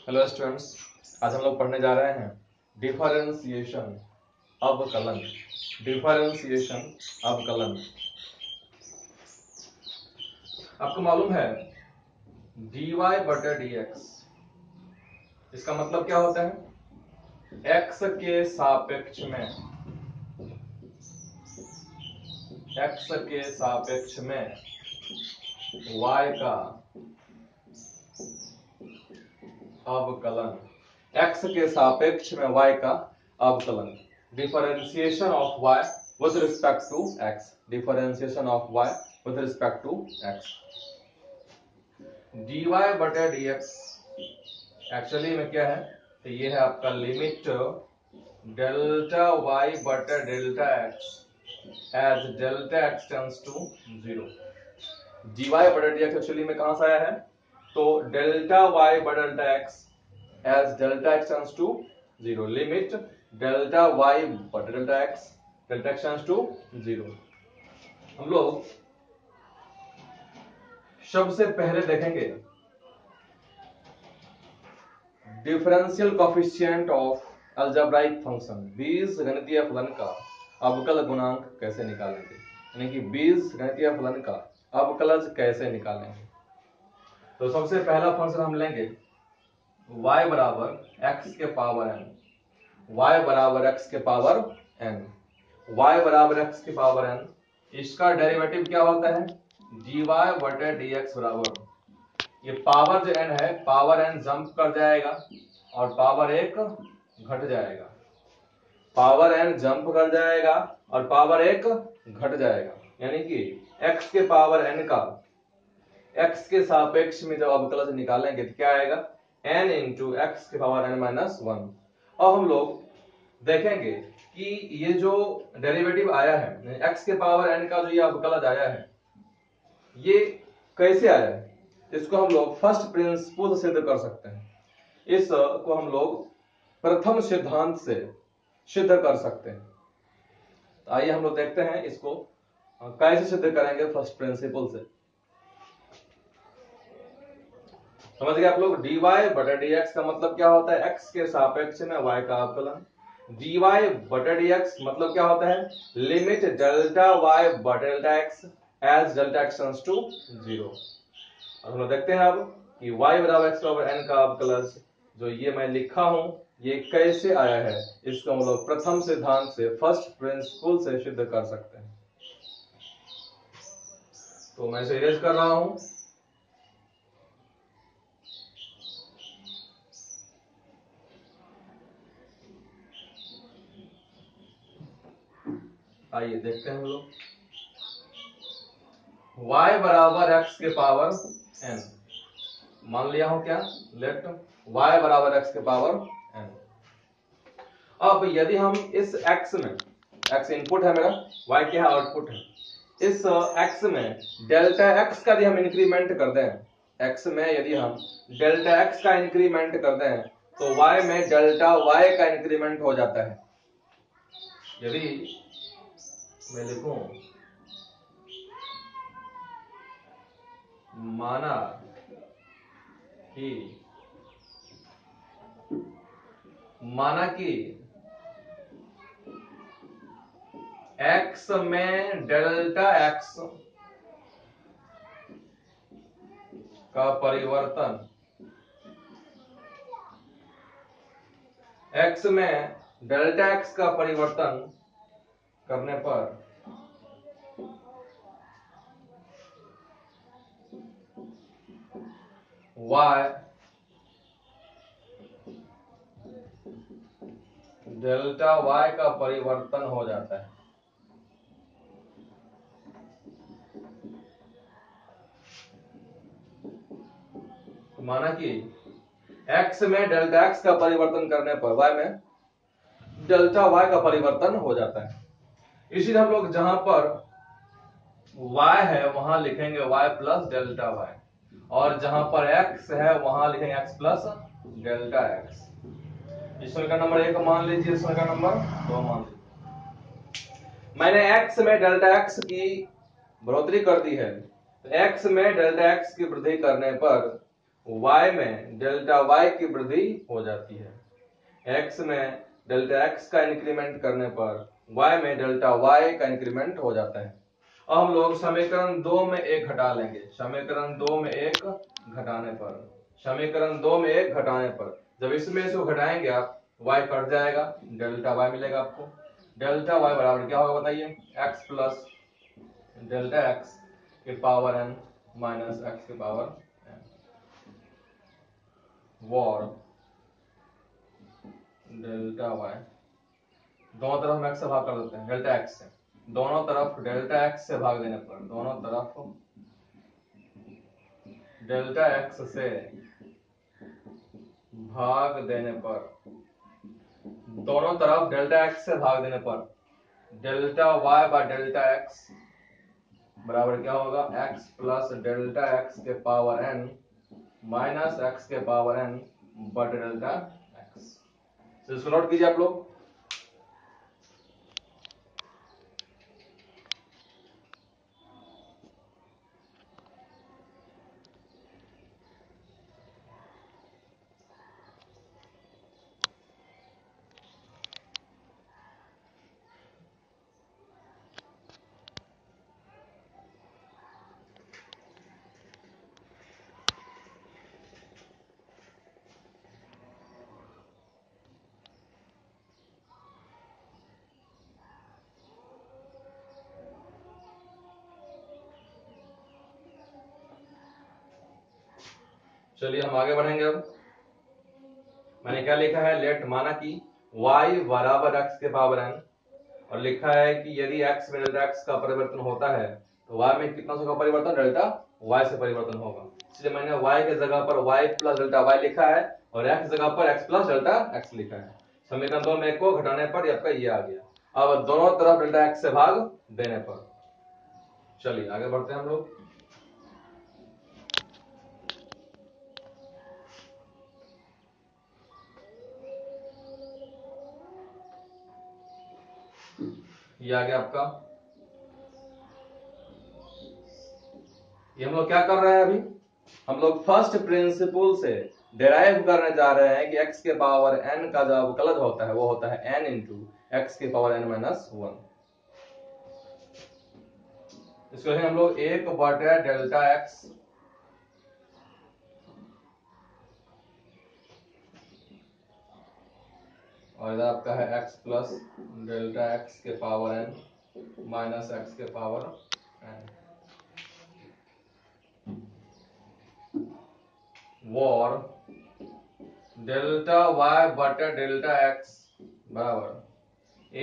Hello students, आज हम लोग पढ़ने जा रहे हैं डिफरेंशिएशन अवकलन। डिफरेंशिएशन अवकलन आपको मालूम है dy बटे dx, इसका मतलब क्या होता है? x के सापेक्ष में y का अवकलन, x के सापेक्ष में y का अवकलन। Differentiation of y with respect to x, differentiation of y with respect to x। dy बटे dx एक्चुअली में क्या है? तो ये है आपका लिमिट डेल्टा y बटे delta x as delta x tends to 0। dy बटे dx एक्चुअली में कहां से आया है? तो डेल्टा y बटे delta x as delta x tends to 0, limit delta y बटे डेल्टा x टेंड्स टू 0। हम लोग सबसे पहले देखेंगे differential coefficient of algebraic function, बीजगणितीय फलन का अवकल गुणांक कैसे निकालेंगे, यानी कि बीजगणितीय फलन का अवकलज कैसे निकालेंगे। तो सबसे पहला फंक्शन हम लेंगे y बराबर x के पावर n, y बराबर x के पावर n, y बराबर x के पावर n। इसका डेरिवेटिव क्या होता है? dy बटे dx बराबर, ये पावर जो n है, पावर n जंप कर जाएगा और पावर 1 घट जाएगा, पावर n जंप कर जाएगा और पावर 1 घट जाएगा, यानी कि x के पावर n का x के सापेक्ष में जब अवकलज निकालेंगे तो क्या आएगा? n इंटू एक्स के पावर n माइनस 1। अब हम लोग देखेंगे कि ये जो डेरिवेटिव आया है, x के पावर n का जो ये अवकलज आया है, ये कैसे आया है? इसको हम लोग फर्स्ट प्रिंसिपल से सिद्ध कर सकते हैं, इसको हम लोग प्रथम सिद्धांत से सिद्ध कर सकते हैं। तो आइए हम लोग देखते हैं इसको कैसे सिद्ध करेंगे फर्स्ट प्रिंसिपल से। समझ गए आप लोग? dy बटे dx का मतलब क्या होता है? x के सापेक्ष में y का अवकलन। dy बटे dx मतलब क्या होता है? लिमिट डेल्टा y बटे delta x as delta x tends to 0। और हम लोग देखते हैं अब कि y बराबर x बराबर n का अवकलज जो ये मैं लिखा हूं, ये कैसे आया है, इसको हम लोग प्रथम सिद्धांत से, फर्स्ट प्रिंसिपल से सिद्ध कर सकते हैं। तो मैं इसे इरेज कर रहा हूं। आइए देखते हैं हम लोग y बराबर x के पावर n मान लिया हूं, क्या? लेट y बराबर x के पावर n। अब यदि हम इस x में, x इनपुट है मेरा, y क्या है? आउटपुट है। इस x में डेल्टा x का यदि हम इंक्रीमेंट कर दें, x में यदि हम डेल्टा x का इंक्रीमेंट कर दें तो y में डेल्टा y का इंक्रीमेंट हो जाता है। यदि मैं लिखूं माना कि x में डेल्टा x का परिवर्तन, x में डेल्टा x का परिवर्तन करने पर y डेल्टा y का परिवर्तन हो जाता है। तो माना कि x में डेल्टा x का परिवर्तन करने पर y में डेल्टा y का परिवर्तन हो जाता है। इसीलिए हम लोग जहां पर y है वहां लिखेंगे y प्लस डेल्टा y, और जहां पर x है वहां लिखेंगे x प्लस डेल्टा x। इस समीकरण नंबर 1 मान लीजिए, समीकरण नंबर 2 मान लीजिए। मैंने x में डेल्टा x की बढ़ोतरी कर दी है, तो x में डेल्टा x की वृद्धि करने पर y में डेल्टा y की वृद्धि हो जाती है। x में डेल्टा x का इंक्रीमेंट करने पर y में डेल्टा y का इंक्रीमेंट हो जाता है। अब हम लोग समीकरण 2 में 1 घटा लेंगे। समीकरण 2 में 1 घटाने पर, समीकरण 2 में 1 घटाने पर जब इसमें से घटाएंगे आप, y कट जाएगा, डेल्टा y मिलेगा आपको। डेल्टा y बराबर क्या होगा बताइए, x प्लस डेल्टा x के पावर n माइनस x के power n war delta y, दोनों तरफ हम x से भाग कर देते हैं, डेल्टा x से, दोनों तरफ डेल्टा x से भाग देने पर, दोनों तरफ डेल्टा x से भाग देने पर, दोनों तरफ डेल्टा x से भाग देने पर delta y by delta x बराबर क्या होगा, x प्लस डेल्टा x के पावर n माइनस x के पावर n बटे डेल्टा x। तो इसको नोट कीजिए आप लोग। चलिए हम आगे बढ़ेंगे। अब मैंने क्या लिखा है, लेट माना कि y बराबर x के पावर n, और लिखा है कि यदि x में डेल्टा x का परिवर्तन होता है तो y में कितना का परिवर्तन, डेल्टा y से परिवर्तन होगा। इसलिए मैंने y के जगह पर y प्लस डेल्टा y लिखा है और x जगह पर x प्लस डेल्टा x लिखा है। समीकरण 2 में को घटाने पर आपका ये आ गया। अब दोनों तरफ डेल्टा x से भाग देने पर, चलिए आगे बढ़ते हैं हम लोग। ये आ गया आपका, ये हम लोग क्या कर रहे हैं अभी, हम लोग फर्स्ट प्रिंसिपल से डेराइव करने जा रहे हैं कि x के पावर n का जो अवकलज होता है वो होता है n इंटू एक्स के पावर n माइनस 1। इसको हम लोग 1 बटे डेल्टा x और इधर आपका है x प्लस डेल्टा x के पावर n माइनस x के power n war delta y बटे डेल्टा x बराबर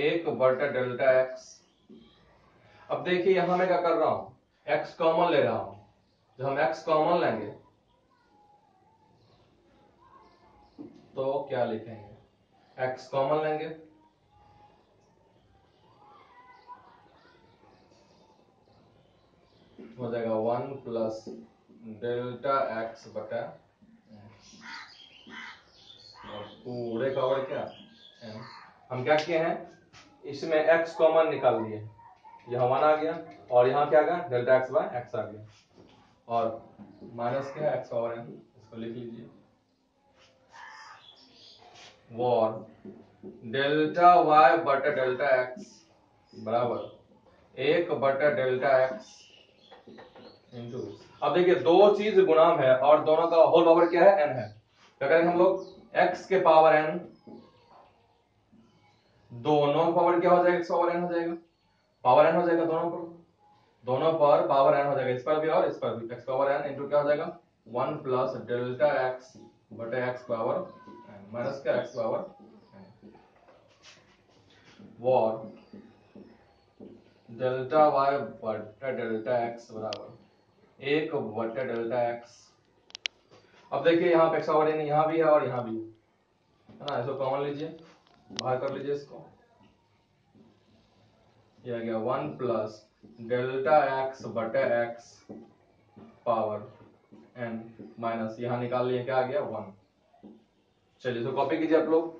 1 बटे डेल्टा x। अब देखिए यहां मैं क्या कर रहा हूं, x कॉमन ले रहा हूं। जब हम x कॉमन लेंगे तो क्या लिखेंगे, x कॉमन लेंगे हो जाएगा 1 प्लस डेल्टा x बटा और पूरे का और क्या n। हम क्या किए हैं, इसमें x कॉमन निकाल लिए, यहाँ 1 आ गया और यहाँ क्या आ गया, डेल्टा x बाय x आ गया और माइनस क्या है x पावर n, इसको लिख लीजिए। वॉर डेल्टा y बटा डेल्टा x बराबर 1 बटा डेल्टा x इंटू, अब देखिए दो चीज गुणाम है और दोनों का होल पावर क्या है, n है। क्या करेंगे हम लोग, x के पावर n, दोनों पावर क्या हो जाएगा, x पावर n हो जाएगा, पावर n हो जाएगा दोनों पर, दोनों पर पावर n हो जाएगा, इस पर भी और इस पर भी, x पावर n इंटू क्या हो जाएगा 1 प्लस डेल्टा x बटे x पावर n माइनस क्या x power n war delta y बटे डेल्टा x बराबर 1 बटे डेल्टा x। अब देखिए यहाँ पे x पावर n यहाँ भी है और यहाँ भी है ना, इसको कॉमन लीजिए, बाहर कर लीजिए इसको, ये आ गया 1 प्लस डेल्टा x बटे x पावर n माइनस यहां निकाल लिए क्या आ गया 1। चलिए इसको कॉपी कीजिए आप लोग।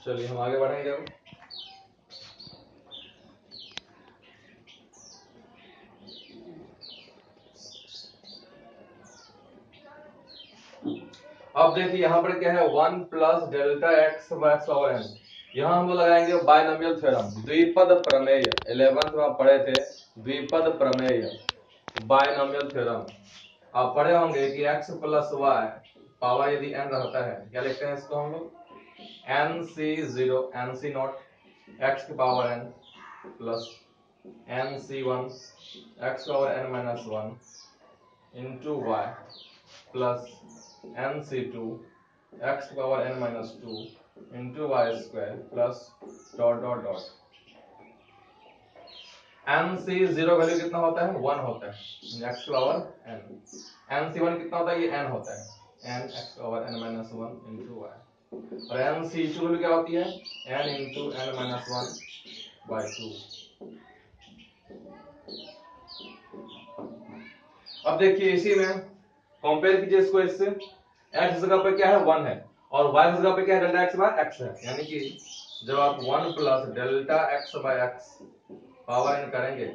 चलिए हम आगे बढ़ेंगे अब देखिए यहाँ पर क्या है 1 plus delta x by x power n. यहाँ हम लोग लगाएंगे बायनोमियल थ्योरम, द्विपद प्रमेय। 11th में आप पढ़े थे द्विपद प्रमेय, बायनोमियल थ्योरम। आप पढ़े होंगे कि x प्लस वाई पावर यदि n रहता है, क्या लिखते हैं इसको हम लोग nc0 nc नॉट x की power n plus nc1 x power n minus 1 into y plus nc2 x power n minus 2 into y square plus dot dot dot. nc0 value कितना होता है 1 होता है x पावर n। nc1 कितना होता है ये n होता है n x power n minus 1 into y. और nc2 वैल्यू क्या होती है n into n minus 1 by 2। अब देखिए इसी में कंपेयर कीजिए इसको इससे, x जगह पर क्या है 1 है और y जगह पर क्या है डेल्टा x बाय x है। यानी कि जब आप 1 plus delta x by x power n करेंगे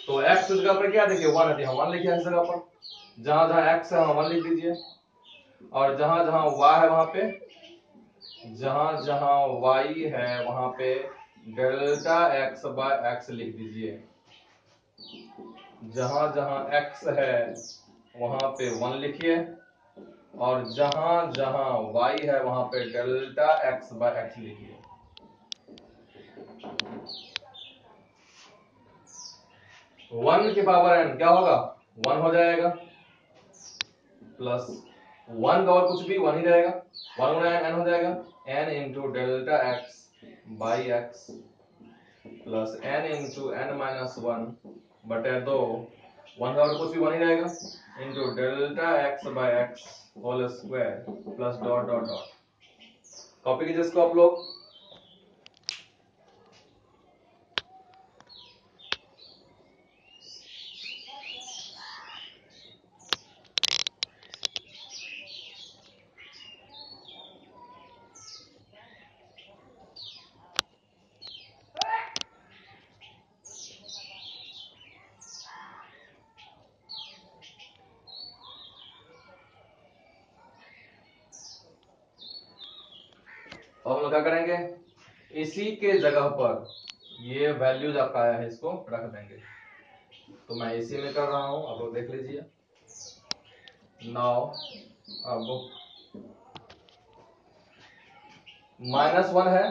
तो x जगह पर क्या देखिए 1 है, हम 1 लिखे इस जगह पर, जहां जहां x है वहां 1 लिख दीजिए और जहां जहां y है वहां पे, जहां जहां y है वहां पे डेल्टा x बाय x लिख दीजिए। जहां जहां x है वहां पे 1 लिखिए और जहां जहां y है वहां पे डेल्टा x बाय x लिखिए। वन की पावर n क्या होगा 1 हो जाएगा प्लस 1 का और कुछ भी 1 ही रहेगा, 1 गुना n हो जाएगा n into delta x by x plus n into n minus 1 बटे 2, 1 का और कुछ भी 1 ही रहेगा into delta x by x whole square plus dot dot dot. Copy कीजिए इसको आप लोग। और हम लोग क्या करेंगे इसी के जगह पर ये वैल्यूज आपका आया है इसको रख देंगे। तो मैं इसी में कर रहा हूं, आप लोग देख लीजिए। नाउ अब -1 है,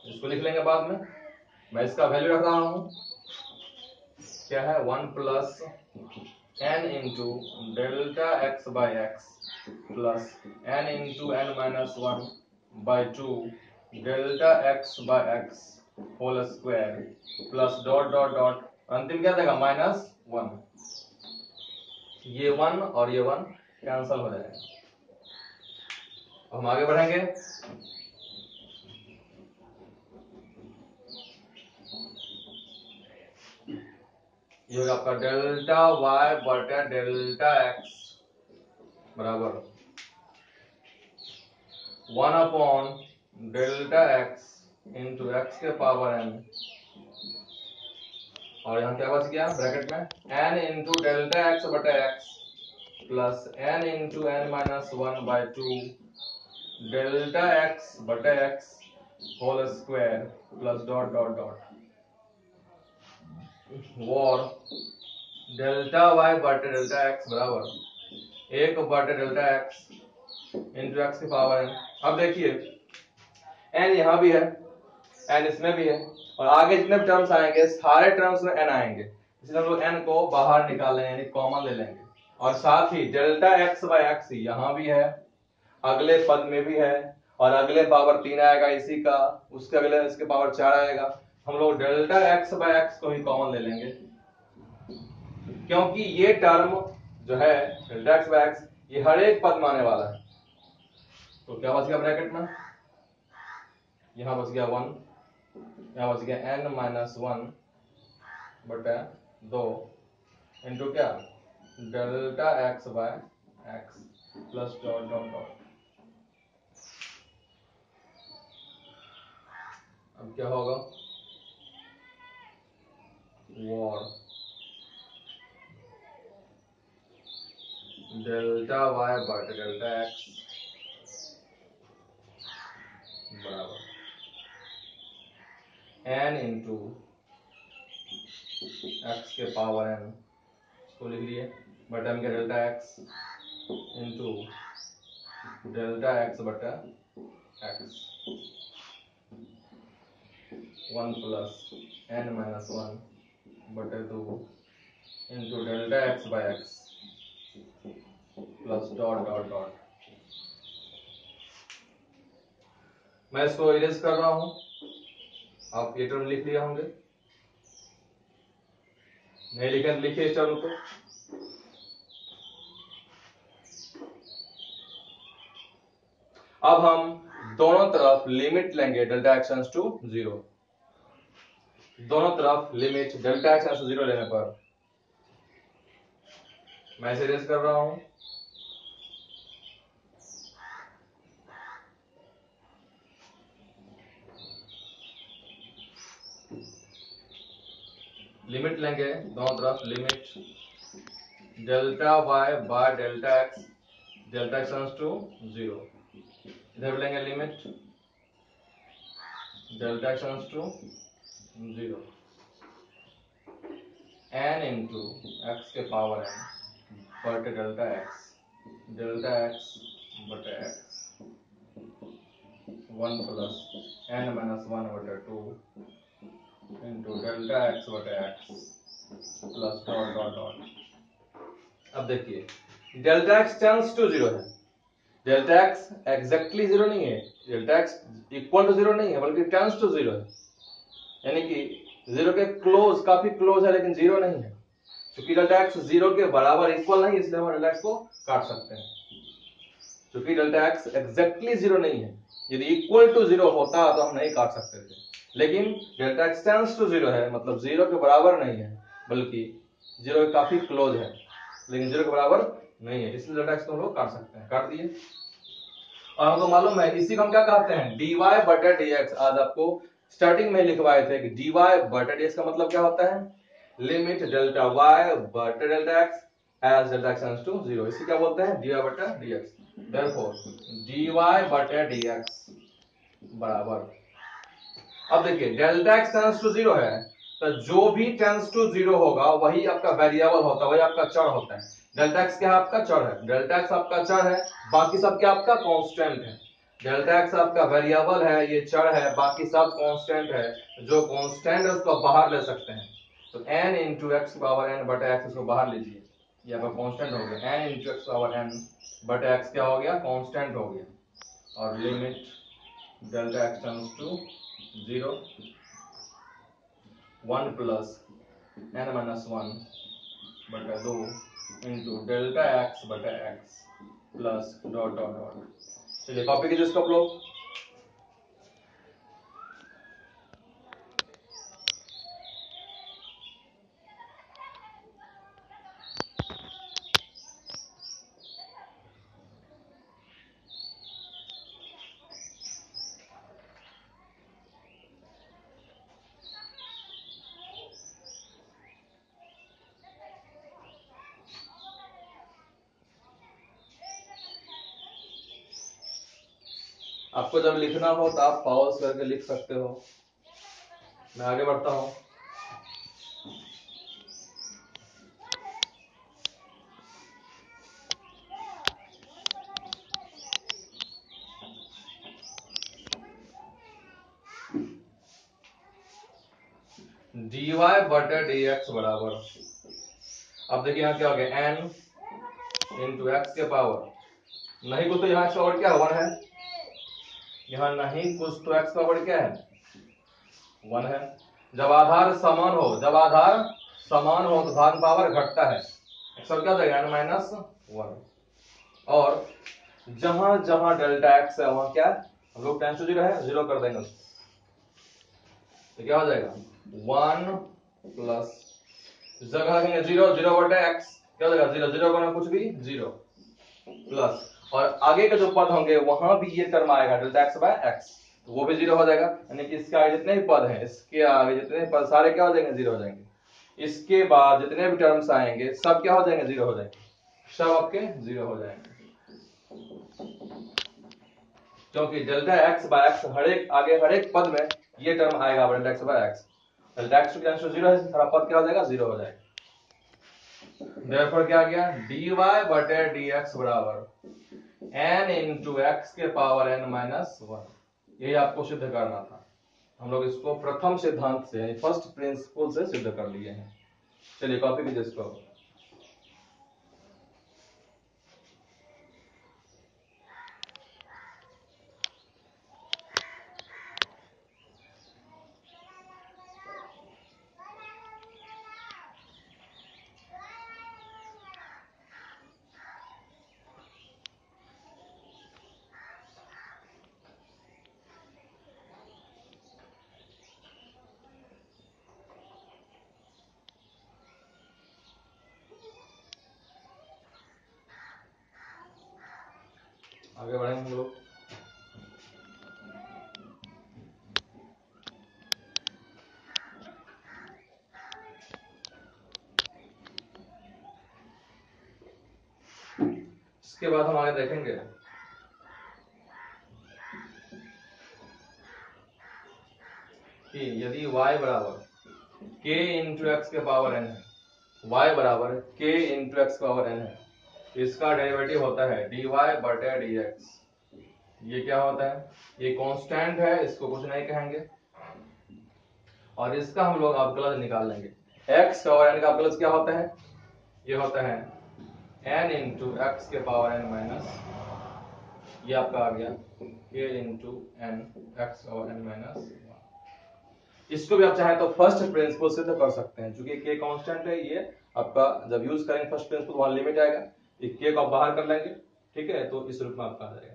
इसको लिख लेंगे बाद में। मैं इसका वैल्यू रख रहा हूं क्या है 1 plus n into delta x by x plus n into n minus 1 by 2 delta x by x whole square plus dot dot dot, अंतिम क्या देगा -1। ये 1 और ये 1 कैंसल हो जाएगा। हम आगे बढ़ेंगे। ये होगा आपका डेल्टा y बटा डेल्टा x बराबर 1 upon delta x into x के पावर n, और यहाँ क्या बच गया ब्रैकेट में n इंटू डेल्टा x बटा x plus n into n minus 1 by 2 delta x बटा x whole square plus dot dot dot और डेल्टा y बटे डेल्टा x बराबर 1 बटे डेल्टा x इंटू x की पावर n। अब देखिए n यहाँ भी है, n इसमें भी है और आगे जितने भी टर्म्स आएंगे सारे टर्म्स में n आएंगे, इसलिए हम लोग n को बाहर निकाल लेंगे यानी कॉमन ले लेंगे। और साथ ही डेल्टा x बाय x यहाँ भी है, अगले पद में भी है और अगले पावर 3 आएगा इसी का, उसके अगले इसके पावर 4 आएगा। हम लोग डेल्टा x बाय x को ही कॉमन ले लेंगे क्योंकि ये टर्म जो है डेल्टा x बाय x ये हर एक पद में आने वाला है। तो क्या बच गया ब्रैकेट में, यहां बच गया 1, यहां बच गया n माइनस 1 बटा 2 इंटू क्या delta x by x plus dot dot dot. अब क्या होगा, वॉर डेल्टा वाई बट डेल्टा एक्स बराबर n इंटू एक्स के पावर n, इसको लिख लिए, बटा m के delta x into delta x बटा एक्स 1 प्लस n माइनस 1 बटे 2 into delta x by x plus dot dot dot. मैं इसको इरेज कर रहा हूं, आप ये टर्म लिख लिए होंगे, नहीं लिखे तो लिखिए इस टर्म को। अब हम दोनों तरफ लिमिट लेंगे डेल्टा एक्स टेंड्स टू 0, दोनों तरफ limit delta x tends to 0 लेने पर मैं इसे इरेज कर रहा हूं, लिमिट लेंगे दोनों तरफ, limit delta y by delta x tends to 0, इधर लेंगे limit delta x tends to 0 n into x के पावर n बटे डेल्टा एक्स बटे एक्स 1 प्लस n माइनस 1 बटे 2 इंटू डेल्टा एक्स बटे x plus dot dot dot. अब देखिए delta x tends to 0 है, डेल्टा एक्स एग्जैक्टली 0 नहीं है, डेल्टा एक्स इक्वल टू 0 नहीं है, बल्कि टेंड्स टू 0 है, यानी कि 0 के क्लोज, काफी क्लोज है लेकिन 0 नहीं है। क्योंकि डेल्टा एक्स 0 के बराबर इक्वल नहीं, इसलिए हम डेल्टा एक्स को काट सकते हैं। क्योंकि डेल्टा एक्स एग्जैक्टली 0 नहीं है, यदि इक्वल टू 0 होता तो हम नहीं काट सकते थे, लेकिन डेल्टा एक्स टेंड्स टू 0 है, मतलब 0 के बराबर नहीं है, बल्कि 0 के काफी क्लोज है, लेकिन 0 के बराबर नहीं है, इसलिए डेल्टा एक्स को हम लोग काट सकते हैं, काट दिए। और हमको मालूम है इसी को हम क्या कहते हैं, dy बटा dx। आज आपको स्टार्टिंग में लिखवाए थे कि dy बटा dx का मतलब क्या होता है, लिमिट डेल्टा y बटा delta x as delta x tends to 0, इसी क्या बोलते हैं, dy बटा dx। देयरफॉर dy बटा dx बराबर, अब देखिए डेल्टा x टेंड्स टू 0 है, तो जो भी टेंड्स टू 0 होगा वही आपका वेरिएबल होता है, वही आपका चर होता है। डेल्टा एक्स क्या आपका चर है, डेल्टा एक्स आपका चर है, बाकी सब क्या आपका कांस्टेंट है। डेल्टा एक्स आपका वेरिएबल है, ये चर है, बाकी सब कांस्टेंट है, जो कांस्टेंट है उसको बाहर ले सकते हैं। तो n into x power n बटा एक्स, इसको बाहर लीजिए, ये आपका कांस्टेंट हो गया, n into x power n बटा एक्स क्या हो गया, कांस्टेंट हो गया, और limit delta x tends to 0 1 plus n minus 1 बटा 2 इंटू डेल्टा एक्स बटा x plus dot dot dot. चलिए कॉपी कीजिए इसको आप लोग। आपको जब लिखना हो तो आप पॉज करके लिख सकते हो। मैं आगे बढ़ता हूं। dy बटे dx बराबर, अब देखिए यहाँ क्या हो गया, n इंटू एक्स के पावर, नहीं कुछ तो यहाँ एक्स पावर क्या 1 है, यहाँ नहीं कुछ तो एक्स पावर क्या है 1 है। जब आधार समान हो, जब आधार समान हो तो भाग पावर घटता है, एक्स क्या हो जाएगा n माइनस 1। और जहां जहां डेल्टा एक्स है वहां क्या, हम लोग टेंस टू 0 है, 0 कर देंगे, तो क्या हो जाएगा 1 प्लस जगह रखेंगे 0, 0 बटे एक्स क्या हो जाएगा 0, 0 बना कुछ भी 0 प्लस, और आगे के जो पद होंगे वहां भी ये टर्म आएगा डेल्टा एक्स बाय एक्स, तो वो भी जीरो हो जाएगा, यानी कि इसके आगे जितने भी पद हैं, इसके आगे जितने भी पद सारे क्या हो जाएंगे, जीरो हो जाएंगे। इसके बाद जितने भी टर्म्स आएंगे सब क्या हो जाएंगे, जीरो हो जाएंगे, सब आपके जीरो हो जाएंगे, क्योंकि डेल्टा एक्स बाय एक्स हर एक आगे हर एक पद में ये टर्म आएगा, delta x by x, delta x to zero है, सारा पद क्या हो जाएगा, जीरो हो जाएगा। देयरफॉर क्या आ गया, dy बटे dx बराबर n इंटू एक्स के पावर n माइनस 1। यही आपको सिद्ध करना था। हम लोग इसको प्रथम सिद्धांत से यानी फर्स्ट प्रिंसिपल से सिद्ध कर लिए हैं। चलिए कॉपी कीजिए इसको। आगे बढ़ेंगे हम लोग। इसके बाद हम आगे देखेंगे कि यदि y बराबर k इंटू एक्स के पावर n है, y बराबर k इंटू एक्स के पावर n है, इसका डेरिवेटिव होता है dy बटे dx। ये क्या होता है, ये कांस्टेंट है, इसको कुछ नहीं कहेंगे, और इसका हम लोग अवकलज निकाल लेंगे। x का और n का अवकलज क्या होता है, ये होता है n इंटू एक्स के पावर n माइनस, ये आपका आ गया k इंटू n एक्स का पावर n माइनस। इसको भी आप चाहे तो फर्स्ट प्रिंसिपल से तो कर सकते हैं, क्योंकि k कांस्टेंट है, ये आपका जब यूज करेंगे फर्स्ट प्रिंसिपल वहां लिमिट आएगा, ये k को आप बाहर कर लेंगे, ठीक है, तो इस रूप में आपका आ जाएगा।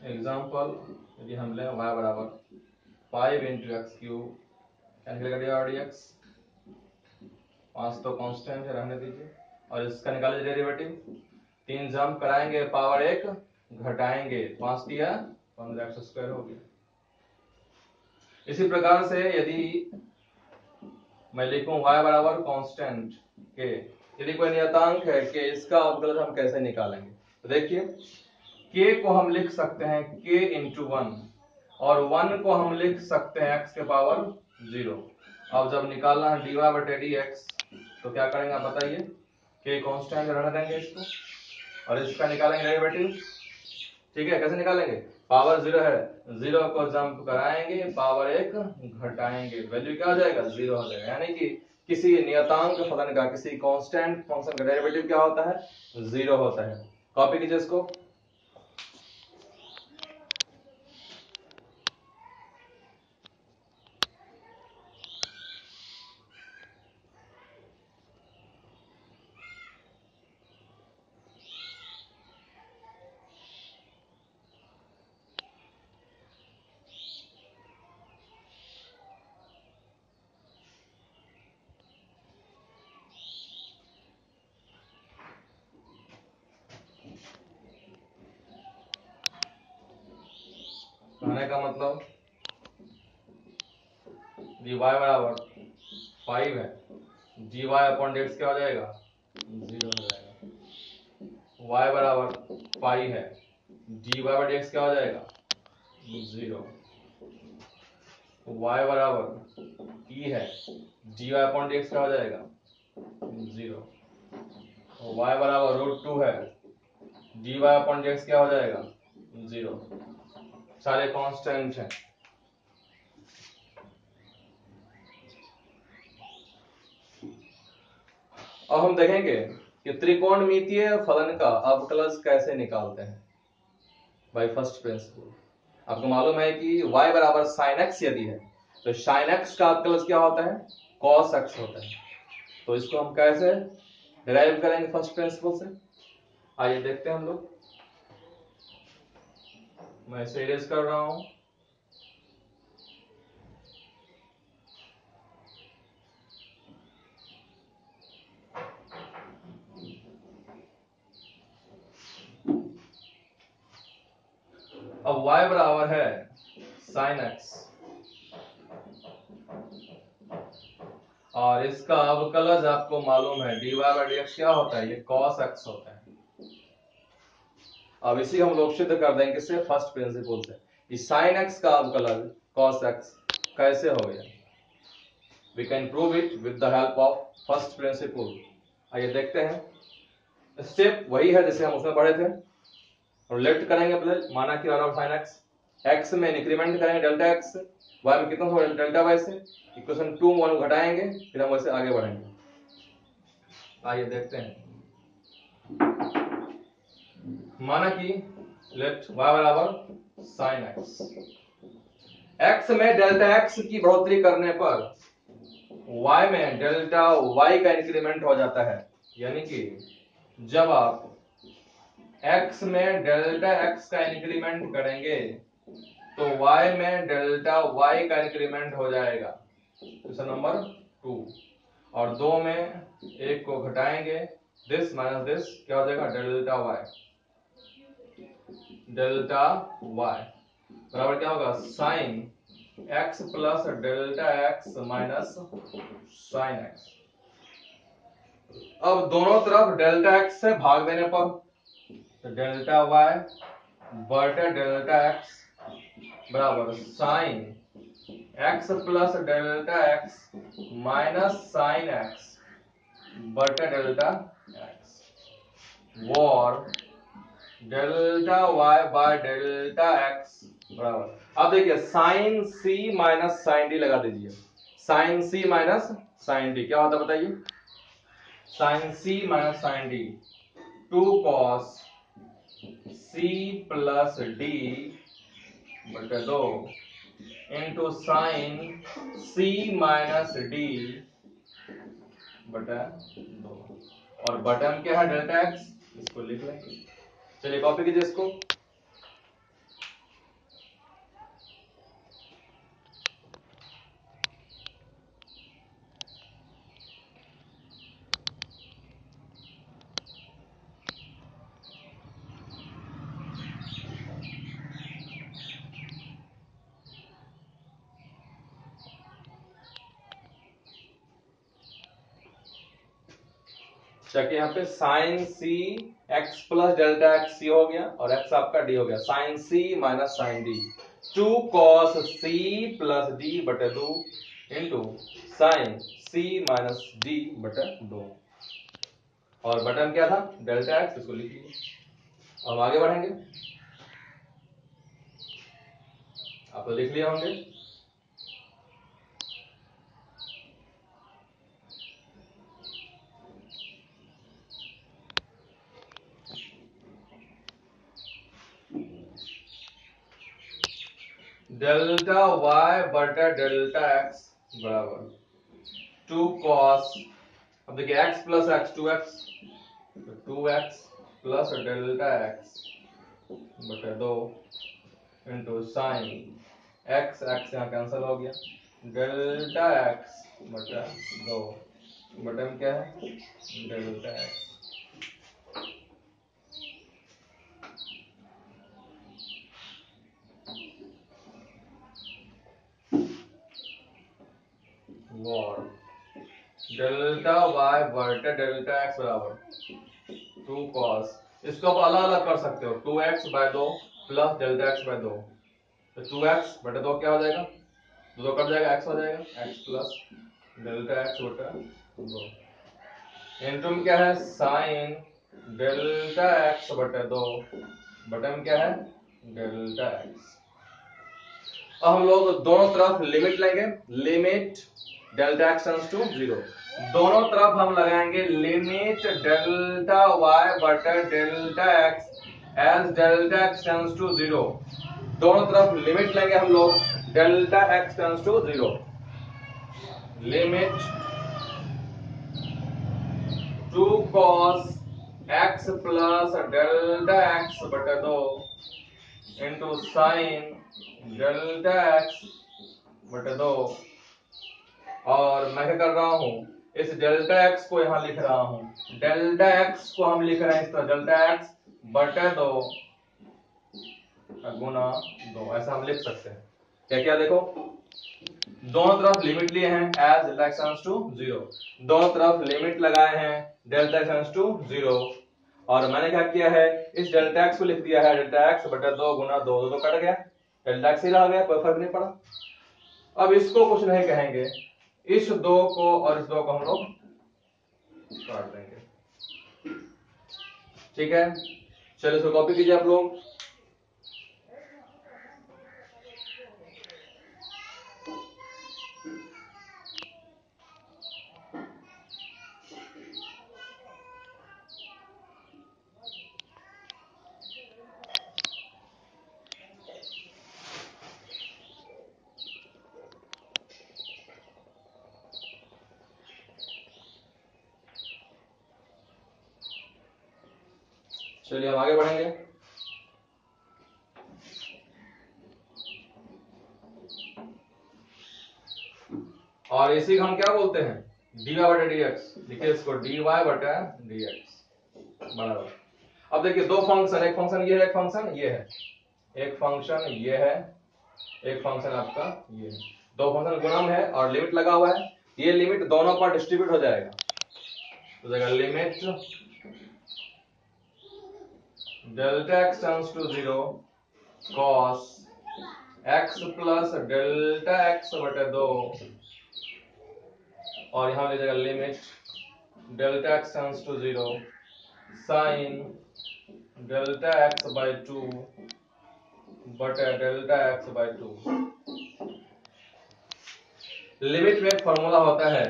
एग्जांपल यदि हम लें y बराबर 5 इंटू एक्स क्यूब, क्या निकलेगा dx, 5 तो कांस्टेंट है, रहने दीजिए, और इसका निकालिए डेरिवेटिव, 3 जंप कराएंगे, पावर 1 घटाएंगे, 5 दिया 15 एक्स स्क्वायर हो गया। इसी प्रकार से यदि मैं लिखूं y बराबर कांस्टेंट k, यदि कोई नियतांक है k, इसका अवकलज हम कैसे निकालेंगे, तो देखिए k को हम लिख सकते हैं k इंटू 1, और 1 को हम लिख सकते हैं x के पावर 0। अब जब निकालना है dy बटे dx, तो क्या करेंगे आप बताइए, k कांस्टेंट रहने देंगे इसको, और इसका निकालेंगे डेरिवेटिव, ठीक है, कैसे निकालेंगे, पावर 0 है, 0 को जंप कराएंगे, पावर 1 घटाएंगे, वैल्यू क्या हो जाएगा, 0 हो जाएगा। यानी कि किसी नियतांक फलन का, किसी कांस्टेंट फंक्शन का डेरिवेटिव क्या होता है, 0 होता है। कॉपी कीजिए इसको। कहने का मतलब dy बराबर 5 है, dy अपॉन डेट्स क्या हो जाएगा, 0 हो जाएगा। y बराबर 5 है, dy बाय dx क्या हो जाएगा, 0। y बराबर e है, dy अपॉन dx क्या हो जाएगा, 0। y बराबर √2 है, dy अपॉन dx क्या हो जाएगा, 0। सारे कांस्टेंट हैं। अब हम देखेंगे कि त्रिकोणमितीय फलन का अवकलज कैसे निकालते हैं। बाय फर्स्ट प्रिंसिपल आपको मालूम है कि y बराबर sin x यदि है, तो sin x का अवकलज क्या होता है, cos x होता है। तो इसको हम कैसे डिराइव करेंगे फर्स्ट प्रिंसिपल से, आइए देखते हैं हम लोग। मैं इसे इरेज कर रहा हूं। अब y बराबर है sin x और इसका अवकलज आपको मालूम है dy बाई dx क्या होता है, ये cos x होता है। अब इसी हम लोग सिद्ध कर देंगे किससे, फर्स्ट प्रिंसिपल से। इस sin x का अवकलज cos x कैसे हो गया, we can prove it with the help of first principle. आइए देखते हैं। स्टेप वही है जैसे हम उसमें पढ़े थे, और लेफ्ट करेंगे पहले, माना कि r of sin x, x में इंक्रीमेंट करेंगे डेल्टा x, y में कितना होगा डेल्टा y से, इक्वेशन 2 1 घटाएंगे, फिर हम वैसे आगे बढ़ेंगे। आइए देखते हैं। माना कि लेट y बराबर sin x, x में डेल्टा x की बढ़ोतरी करने पर y में डेल्टा y का इंक्रीमेंट हो जाता है, यानी कि जब आप x में डेल्टा x का इंक्रीमेंट करेंगे तो y में डेल्टा y का इंक्रीमेंट हो जाएगा, क्वेश्चन नंबर 2। और 2 में 1 को घटाएंगे, दिस माइनस दिस क्या हो जाएगा, डेल्टा y बराबर क्या होगा, sine x plus delta x minus sine x। अब दोनों तरफ डेल्टा x से भाग देने पर डेल्टा y बटे डेल्टा x बराबर sine x plus delta x minus sine x बटे डेल्टा x और delta y by delta x बराबर, अब देखिए sine c minus sine d लगा दीजिए। Sine c minus sine d क्या होता है बताइए, sine c minus sine d 2 cos c plus d बटे 2 into sine c minus d बटा 2, और बटन क्या है डेल्टा x, इसको लिख लेंगे। चलिए कॉपी कीजिए इसको। चलिए यहाँ पे sine C X plus delta X C हो गया और एक्स आपका डी हो गया, sine C minus sine D 2 cos C plus D बटे 2 into sine C minus D बटे 2, और बटन क्या था डेल्टा एक्स, इसको लिख लीजिए। अब आगे बढ़ेंगे, आप तो लिख लिए होंगे। डेल्टा y बटा डेल्टा x बराबर 2 cos, अब देखिए x प्लस x 2x, तो 2x प्लस डेल्टा x बटा 2 इंटू साइन x, x यहाँ कैंसिल हो गया, डेल्टा x बटा 2 बटन क्या है डेल्टा x और डेल्टा y बटे डेल्टा x बराबर 2 cos, इसको आप अलग अलग कर सकते हो, 2x by 2 plus delta x by 2, तो 2x बटे 2 क्या हो जाएगा, 2 कट जाएगा, x हो जाएगा, x प्लस डेल्टा x बटे 2 इंटू में क्या है साइन डेल्टा x बटे 2 बटे में क्या है डेल्टा x। अब हम लोग दोनों तरफ लिमिट लेंगे, limit delta x tends to 0, दोनों तरफ हम लगाएंगे लिमिट डेल्टा y बटा delta x as delta x tends to 0, दोनों तरफ लिमिट लेंगे हम लोग delta x tends to 0, limit 2 cos x plus delta x बटा 2 इंटू साइन डेल्टा x बटे 2, और मैं क्या कर रहा हूं, इस डेल्टा x को यहां लिख रहा हूं, डेल्टा x को हम लिख रहे हैं इस तरह डेल्टा x बटे 2 गुना 2, ऐसा हम लिख सकते हैं। क्या क्या देखो, दोनों तरफ लिमिट लिए हैं as delta x tends to 0, दोनों तरफ लिमिट लगाए हैं डेल्टा एक्स टेंड्स टू 0, और मैंने क्या किया है, इस डेल्टा एक्स को लिख दिया है डेल्टा एक्स बटा 2 गुना 2, 2 कट गया, डेल्टा एक्स ही रह गया, कोई फर्क नहीं पड़ा। अब इसको कुछ नहीं कहेंगे, इस 2 को और इस 2 को हम लोग काट देंगे, ठीक है। चलिए इसको कॉपी कीजिए आप लोग। चलिए हम आगे बढ़ेंगे। और इसी को हम क्या बोलते हैं, dy बटा dx, लिखिए इसको dy बटा dx बराबर। अब देखिए दो फंक्शन, एक फंक्शन ये है, एक फंक्शन ये है, एक फंक्शन ये है, एक फंक्शन आपका ये है, दो फंक्शन गुणन है और लिमिट लगा हुआ है, ये लिमिट दोनों पर डिस्ट्रीब्यूट हो जाएगा, तो जाएगा limit delta x tends to 0 cos x plus delta x बटे 2, और यहां ले जाएगा limit delta x tends to 0 sine delta x by 2 बटे डेल्टा एक्स बाई 2। लिमिट में फॉर्मूला होता है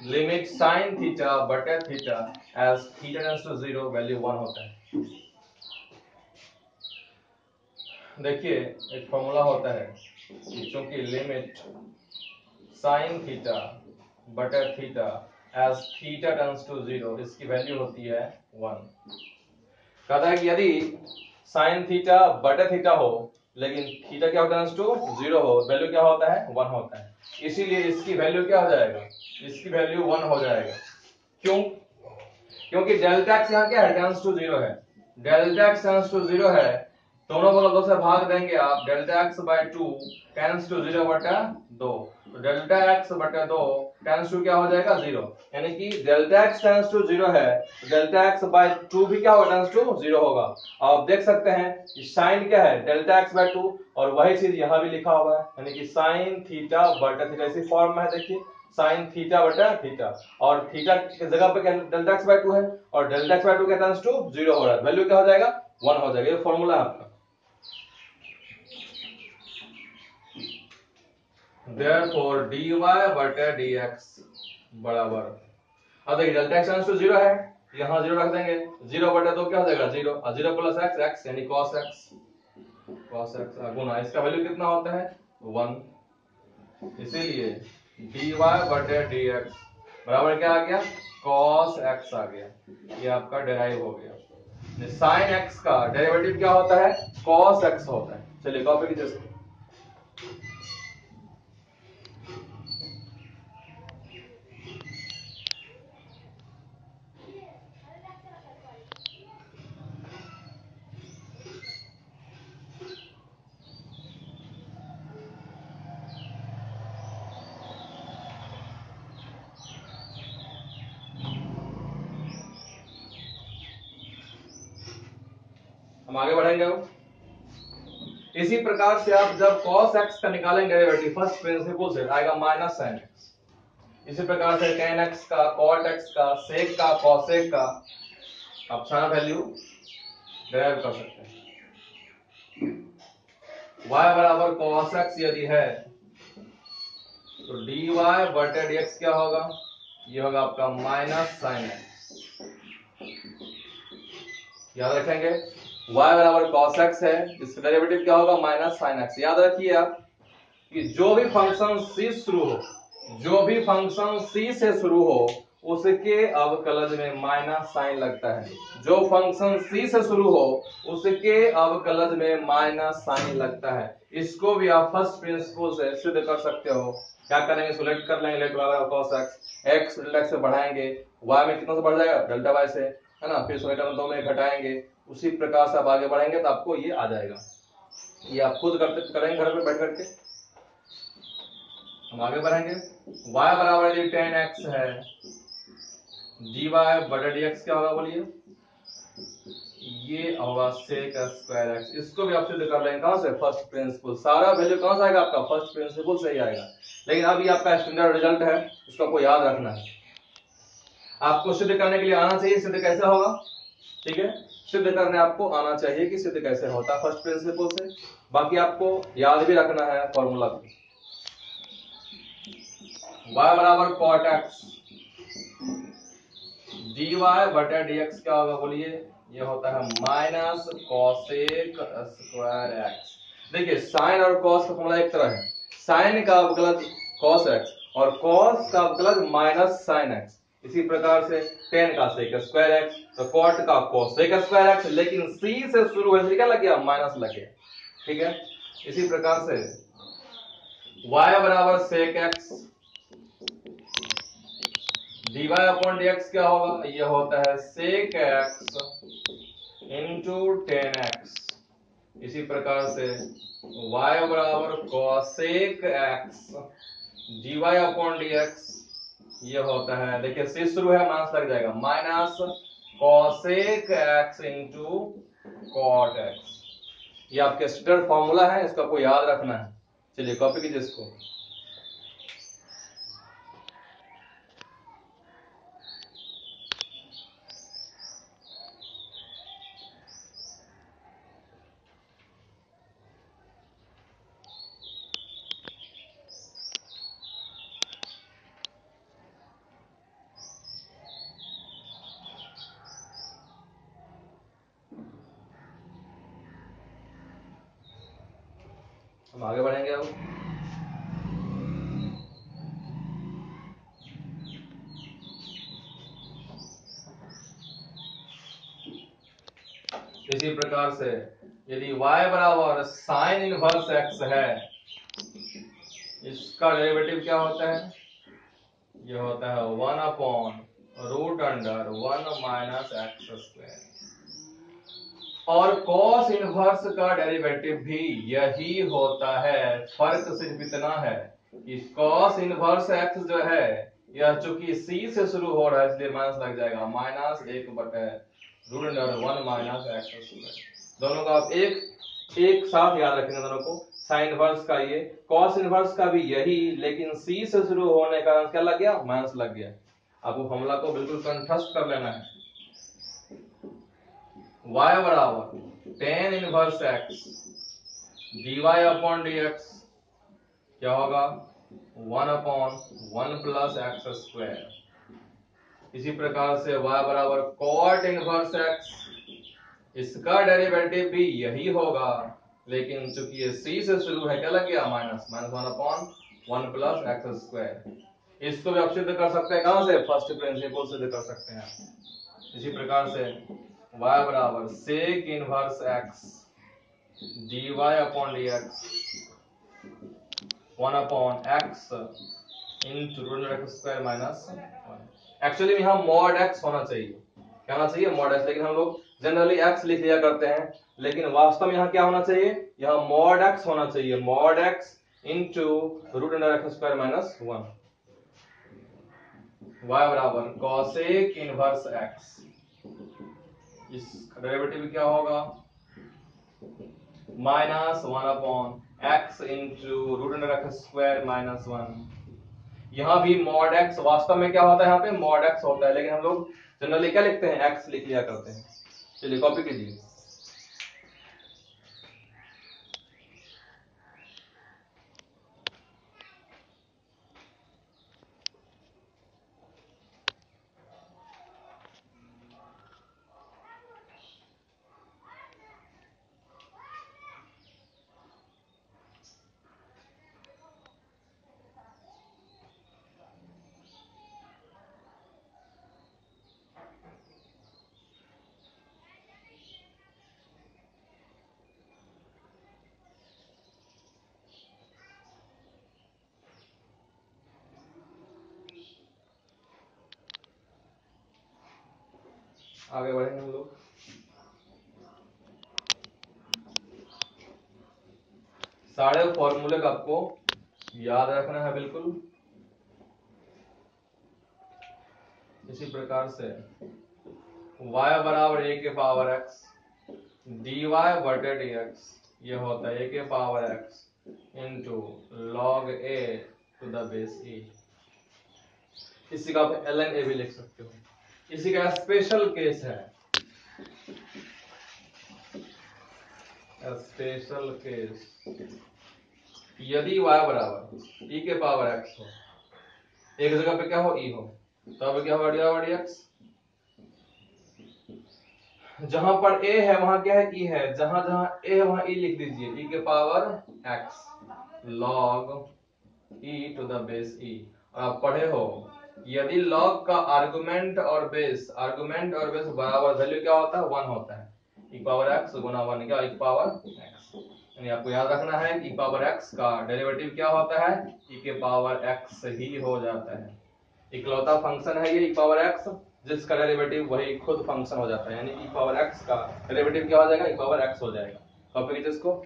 लिमिट साइन थीटा बटे theta as theta tends to 0 value 1 होता है। देखिए एक फॉर्मूला होता है क्योंकि लिमिट साइन थीटा बटे theta as theta tends to 0, इसकी वैल्यू होती है 1। कहता है कि यदि साइन थीटा बटे थीटा हो लेकिन थीटा क्या टेंड्स टू 0 हो, वैल्यू क्या होता है 1 होता है, इसीलिए इसकी वैल्यू क्या हो जाएगा, इसकी वैल्यू 1 हो जाएगा। क्यों? क्योंकि डेल्टा एक्स यहाँ क्या है, टेंड्स टू 0 है, डेल्टा एक्स टेंड्स टू 0 है, दोनों बगल 2 से भाग देंगे आप, delta x by 2 tends to 0 बटा 2, तो डेल्टा एक्स बटा 2 टेंड्स टू क्या हो जाएगा 0, यानी कि डेल्टा एक्स टेंड्स टू 0 है, डेल्टा एक्स बाई 2 भी क्या होगा, टेंड्स टू 0 होगा। आप देख सकते हैं साइन क्या है, डेल्टा एक्स बाई 2, और वही चीज यहाँ भी लिखा हुआ है, यानी कि साइन थीटा बटा थीटा, इसी फॉर्म में है, देखिए साइन थीटा बटा थीटा, और थीटा की जगह पे डेल्टा एक्स बाई 2 है, और डेल्टा एक्स बाई 2 का टेंड्स टू 0 हो रहा है, वैल्यू क्या हो जाएगा 1 हो जाएगा, ये फॉर्मूला है आपका। Therefore dy बटे dx बराबर, अब देखिए डेल्टा एक्स टेंड्स टू 0 है, यहाँ 0 रख देंगे, 0 बटे 2 क्या हो जाएगा 0, और 0 प्लस x, x यानी cos x गुना इसका वैल्यू कितना होता है 1, इसीलिए dy बटे dx बराबर क्या आ गया, cos x आ गया, ये आपका डेराइव हो गया। साइन x का डेरिवेटिव क्या होता है, cos x होता है। चलिए कॉपी कीजिए इसको। हम आगे बढ़ेंगे। इसी प्रकार से आप जब cos x का निकालेंगे डेरिवेटिव फर्स्ट प्रिंसिपल से आएगा माइनस sin x, इसी प्रकार से tan x का, cot x का, sec का, cosec का आप सारा वैल्यू डेराइव कर सकते हैं। y बराबर cos x यदि है तो dy बटे dx क्या होगा, ये होगा आपका माइनस sin x, याद रखेंगे y बराबर cos x है, इसका डेरिवेटिव क्या होगा माइनस sin x। याद रखिए आप कि जो भी फंक्शन c शुरू हो, जो भी फंक्शन c से शुरू हो उसके अवकलज में माइनस साइन लगता है, जो फंक्शन c से शुरू हो उसके अवकलज में माइनस साइन लगता है। इसको भी आप फर्स्ट प्रिंसिपल से सिद्ध कर सकते हो। क्या करेंगे, इसको लेट कर लेंगे, लेट बराबर cos x, x delta x से बढ़ाएंगे, y में कितना से बढ़ जाएगा डेल्टा y से, है ना, फिर समीकरण 2 में घटाएंगे, उसी प्रकार से आप आगे बढ़ेंगे तो आपको ये आ जाएगा। ये आप खुद करेंगे घर पे बैठ करके। हम आगे बढ़ेंगे। y बराबर यदि 10x है, dy बटा dx क्या होगा बोलिए? ये होगा sec स्क्वायर x। इसको भी आप सिद्ध कर लेंगे कहां से? First principle. सारा वैल्यू कहां से आएगा आपका? फर्स्ट प्रिंसिपल से ही आएगा। लेकिन अब ये आपका स्टैंडर्ड रिजल्ट है, इसको आपको याद रखना है। आपको सिद्ध करने के लिए आना चाहिए सिद्ध कैसे होगा, ठीक है? सिद्ध करने आपको आना चाहिए कि सिद्ध कैसे होता है फर्स्ट प्रिंसिपल से। बाकी आपको याद भी रखना है फॉर्मूला भी। y बराबर cot x dy बटा dx क्या होगा बोलिए? ये होता है माइनस cosec स्क्वायर x। देखिए साइन और cos का फॉर्मूला एक तरह है। साइन का अवकलज cos x और cos का अवकलज माइनस sin x। इसी प्रकार से tan का sec स्क्वायर x तो cot का cosec स्क्वायर x, लेकिन c से शुरू है, क्या लग गया? माइनस लग गया, ठीक है? इसी प्रकार से y बराबर sec x dy upon dx क्या होगा? ये होता है sec x इंटू 10x। इसी प्रकार से y बराबर cosec x dy upon dx ये होता है, देखिए से शुरू है, माइनस लग जाएगा, minus cosec x into cot x। ये आपके स्टैंडर्ड फॉर्मूला है, इसको आपको याद रखना है। चलिए कॉपी कीजिए इसको। हम आगे बढ़ेंगे अब। इसी प्रकार से यदि y बराबर साइन इनवर्स x है, इसका डेरिवेटिव क्या होता है? ये होता है 1 upon root under 1 minus x square. और cos इनवर्स का डेरिवेटिव भी यही होता है, फर्क सिर्फ इतना है कि cos इनवर्स x जो है यह चूंकि c से शुरू हो रहा है इसलिए माइनस लग जाएगा, माइनस 1 बटे root under 1 minus x square. दोनों का आप एक साथ याद रखेंगे दोनों को। साइन इनवर्स का ये, cos इनवर्स का भी यही, लेकिन c से शुरू होने का क्या लग गया? माइनस लग गया। आपको फॉर्मूला को बिल्कुल कंठस्थ कर लेना है। y बराबर tan inverse x dy upon dx क्या होगा? 1 अपॉन 1 प्लस एक्स स्क्वायर। इसी प्रकार से y बराबर cot इनवर्स x, इसका डेरिवेटिव भी यही होगा, लेकिन चूंकि ये c से शुरू है क्या लग गया? Minus, minus 1 upon 1 plus x square. इसको भी आप सिद्ध कर सकते हैं कहां से? फर्स्ट प्रिंसिपल से सिद्ध कर सकते हैं। इसी प्रकार से y बराबर sec inverse x dy upon dx 1 upon x into root x square minus 1। Actually यहाँ मॉड x होना चाहिए, क्या होना चाहिए? मॉड x, लेकिन हम लोग जनरली x लिख लिया करते हैं, लेकिन वास्तव में यहाँ क्या होना चाहिए? यहाँ मॉड x होना चाहिए, mod x into root x square minus 1। y बराबर cosec इनवर्स x, इसका डेरिवेटिव क्या होगा? Minus 1 upon x into root x square minus 1। यहाँ भी मॉड x वास्तव में क्या होता है? यहाँ पे मॉड x होता है, लेकिन हम लोग जनरली क्या लिखते हैं? x लिख लिया करते हैं। चलिए कॉपी कीजिए। आगे बढ़ेंगे हम लोग। सारे फॉर्मूले का आपको याद रखना है बिल्कुल। इसी प्रकार से y बराबर a के पावर x dy बटे dx, ये होता है a के power x into log a to the base e। इसी का आप ln a भी लिख सकते हो। इसी का स्पेशल केस है, स्पेशल केस, यदि y बराबर e के पावर x हो, एक जगह पे क्या हो e हो, तब क्या होगा dy बाई dx। जहां पर a है वहां क्या है e है, जहां जहां a है वहां e लिख दीजिए, e के power x log e to the base e। और आप पढ़े हो यदि log का आर्गुमेंट और बेस बराबर, वैल्यू क्या होता है 1 होता है, e पावर x गुना 1 क्या e पावर x। यानी आपको याद रखना है कि e पावर x का डेरिवेटिव क्या होता है, e के पावर x ही हो जाता है। इकलौता फंक्शन है ये e पावर x जिसका डेरिवेटिव वही खुद फंक्शन हो जाता है, यानी e पावर x का डेरिवेटिव क्या हो जाएगा, e पावर x हो जाएगा। कॉपी कीजिए इसको।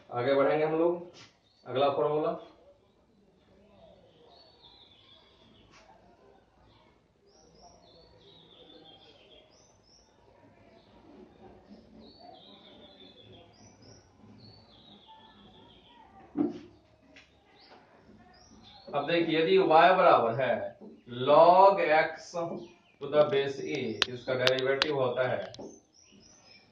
आगे बढ़ेंगे हम लोग, अगला फॉर्मूला। अब देखिए यदि y बराबर है log x to the base a, इसका डेरिवेटिव होता है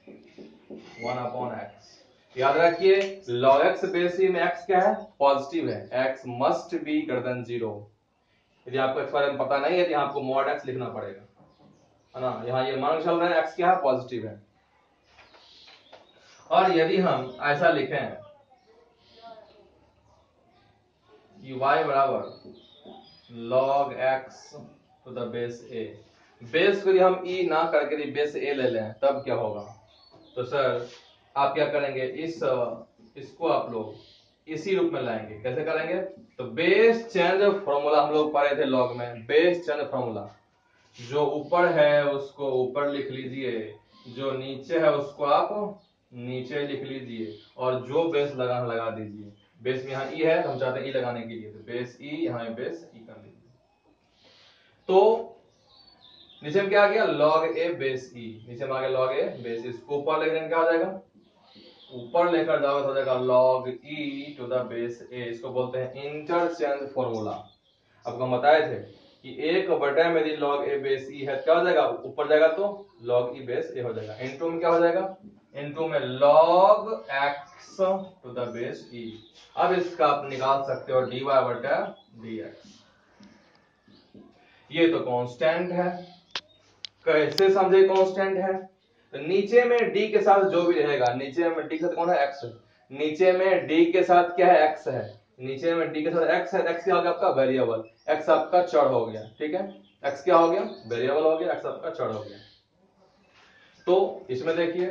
1 अपॉन x। याद रखिए log x बेस e में x क्या है, पॉजिटिव है, x must be greater than 0। यदि आपको इस बारे में पता नहीं है तो आपको मॉड x लिखना पड़ेगा, है ना। यहाँ ये मान चल रहा है x क्या है, पॉजिटिव है। और यदि हम ऐसा लिखें कि y बराबर log x to the base a, base को यदि हम e ना करके यदि बेस a ले लें तब क्या होगा, तो सर आप क्या करेंगे, इसको आप लोग इसी रूप में लाएंगे। कैसे करेंगे, तो बेस चेंज फॉर्मूला हम लोग पढ़े थे लॉग में, बेस चेंज फॉर्मूला, जो ऊपर है उसको ऊपर लिख लीजिए, जो नीचे है उसको आप नीचे लिख लीजिए, और जो बेस लगाना लगा दीजिए। बेस में यहाँ ई है तो हम चाहते हैं ई लगाने के लिए, तो बेस ई, यहाँ बेस ई कर लीजिए। तो नीचे में क्या आ गया, log a बेस e, नीचे में आ गया log a बेस, इसको ऊपर लेकर क्या हो जाएगा, ऊपर लेकर जाओगे तो हो जाएगा log e to the base a। इसको बोलते हैं इंटरचेंज फॉर्मूला। आपको हम बताए थे कि एक बटे में यदि log a बेस e है क्या हो जाएगा, ऊपर जाएगा तो log e बेस a हो जाएगा, इनटू में क्या हो जाएगा, इनटू में log x to the base e। अब इसका आप निकाल सकते हो dy बटा dx। ये तो कांस्टेंट है, कैसे समझे कांस्टेंट है, तो नीचे में d के साथ जो भी रहेगा, नीचे में d के साथ कौन है, x, नीचे में d के साथ क्या है, x है, नीचे में d के साथ x है, x क्या हो गया आपका वेरिएबल, x आपका चर हो गया, ठीक है, x क्या हो गया, वेरिएबल हो गया, x आपका चर हो गया। तो इसमें देखिए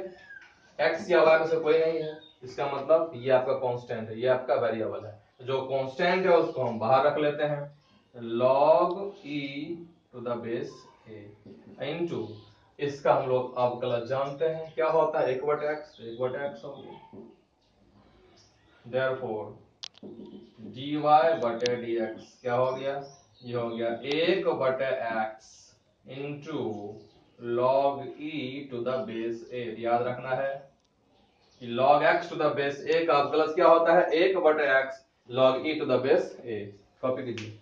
x या y में से कोई नहीं है, इसका मतलब ये आपका कांस्टेंट है, ये आपका वेरिएबल है। जो कांस्टेंट है उसको हम बाहर रख लेते हैं, log e to the base a into, इसका हम लोग अवकलज जानते हैं क्या होता है, 1/x हो गया। देयरफॉर dy बटे dx क्या हो गया, ये हो गया 1/x into log e to the base a। याद रखना है कि log x to the base a का अवकलज क्या होता है, 1/x log e to the base a। Copy कीजिए।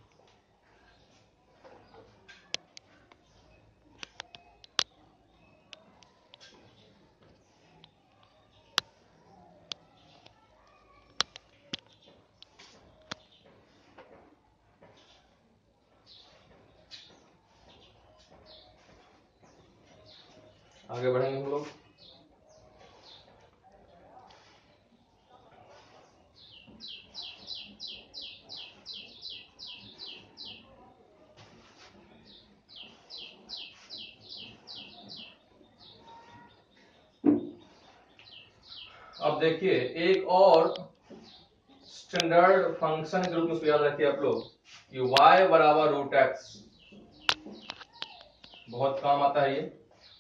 आगे बढ़ेंगे हम लोग। अब देखिए एक और स्टैंडर्ड फंक्शन के रूप में उसको याद रखिए आप लोग कि y बराबर रूट एक्स, बहुत काम आता है ये।